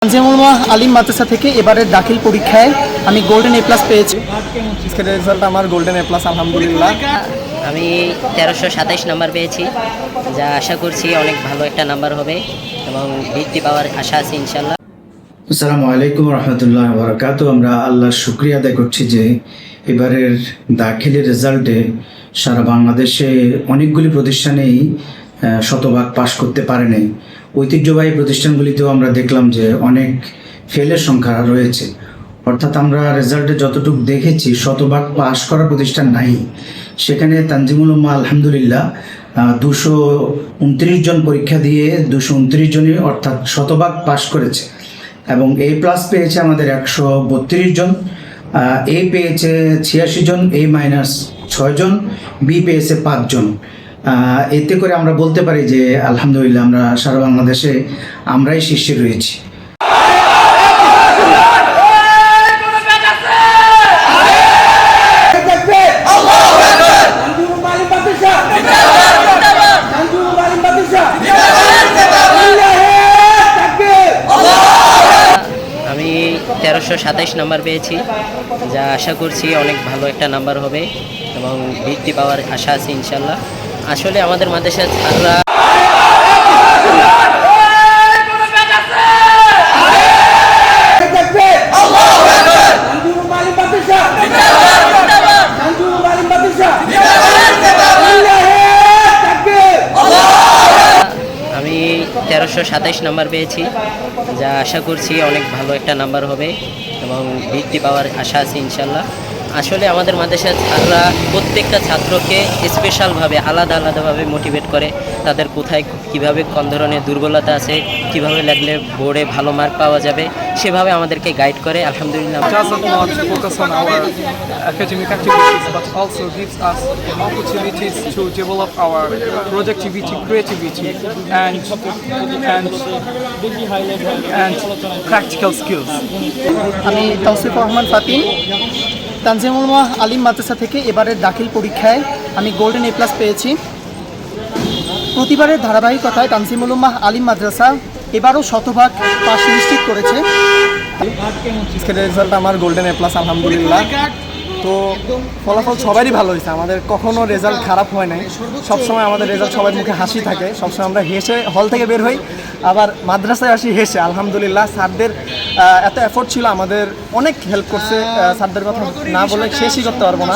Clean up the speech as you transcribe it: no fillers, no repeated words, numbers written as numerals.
তানজিমুল আলিম মাদ্রাসা থেকে এবারের দাখিল পরীক্ষায় আমি গোল্ডেন এ প্লাস পেয়েছি। আজকের রেজাল্ট আমার গোল্ডেন এ প্লাস, আলহামদুলিল্লাহ। আমি 1327 নাম্বার পেয়েছি, যা আশা করছি অনেক ভালো একটা নাম্বার হবে এবং বৃত্তি পাওয়ার আশা আছে ইনশাল্লাহ। আসসালামু আলাইকুম রহমতুল্লাহ বরকাত। আমরা আল্লাহর শুক্রিয়া আদায় করছি যে এবারের দাখিলের রেজাল্টে সারা বাংলাদেশে অনেকগুলি প্রতিষ্ঠানেই শতভাগ পাশ করতে পারেনি। ঐতিহ্যবাহী প্রতিষ্ঠানগুলিতেও আমরা দেখলাম যে অনেক ফেলের সংখ্যা রয়েছে। অর্থাৎ আমরা রেজাল্টে যতটুকু দেখেছি শতভাগ পাশ করা প্রতিষ্ঠান নাই। সেখানে তানজিমুল উম্মাহ আলহামদুলিল্লাহ 229 জন পরীক্ষা দিয়ে 229 জনই অর্থাৎ শতভাগ পাশ করেছে এবং এ প্লাস পেয়েছে আমাদের 132 জন, এ পেয়েছে 86 জন, এ মাইনাস 6 জন, বি পেয়েছে 5 জন। এতে করে আমরা বলতে পারি যে আলহামদুলিল্লাহ আমরা সারা বাংলাদেশে আমরাই শীর্ষে রয়েছি। আমি 1327 নাম্বার পেয়েছি, যা আশা করছি অনেক ভালো একটা নাম্বার হবে এবং বৃত্তি পাওয়ার আশা আছে ইনশাল্লাহ। আসলে আমাদের মাদ্রাসার ছাত্ররা আমি 1327 নাম্বার পেয়েছি, যা আশা করছি অনেক ভালো একটা নাম্বার হবে এবং বৃত্তি পাওয়ার আশা আছে ইনশাল্লাহ। আসলে আমাদের মাদ্রাসার ছাত্ররা প্রত্যেকটা ছাত্রকে স্পেশালভাবে আলাদাভাবে মোটিভেট করে, তাদের কোথায় কিভাবে কোন ধরনের দুর্বলতা আছে, কিভাবে লাগলে বোর্ডে ভালো মার্ক পাওয়া যাবে, সেভাবে আমাদেরকে গাইড করে। আলহামদুলিল্লাহ। Doesn't much focus on our academic activities, but also gives us opportunities to develop our productivity, creativity, and practical skills. আমি তৌসিফ রহমান ফাতিম, তানজিমুল আলিম মাদ্রাসা থেকে এবারের দাখিল পরীক্ষায় আমি গোল্ডেন এ প্লাস পেয়েছি। প্রতিবারের ধারাবাহিকতায় তানজিমুল আলিম মাদ্রাসা এবারও শতভাগ পাশ নিশ্চিত করেছে। আজকের রেজাল্ট আমার গোল্ডেন এ প্লাস, আলহামদুলিল্লাহ। তো ফলাফল সবারই ভালো হয়েছে, আমাদের কখনো রেজাল্ট খারাপ হয় নাই। সবসময় আমাদের রেজাল্ট সবার মুখে হাসি থাকে, সবসময় আমরা হেসে হল থেকে বের হই, আবার মাদ্রাসায় আসি হেসে। আলহামদুলিল্লাহ, স্যারদের এত এফোর্ট ছিল, আমাদের অনেক হেল্প করছে। স্যারদের কথা না বলে শেষই করতে পারবো না।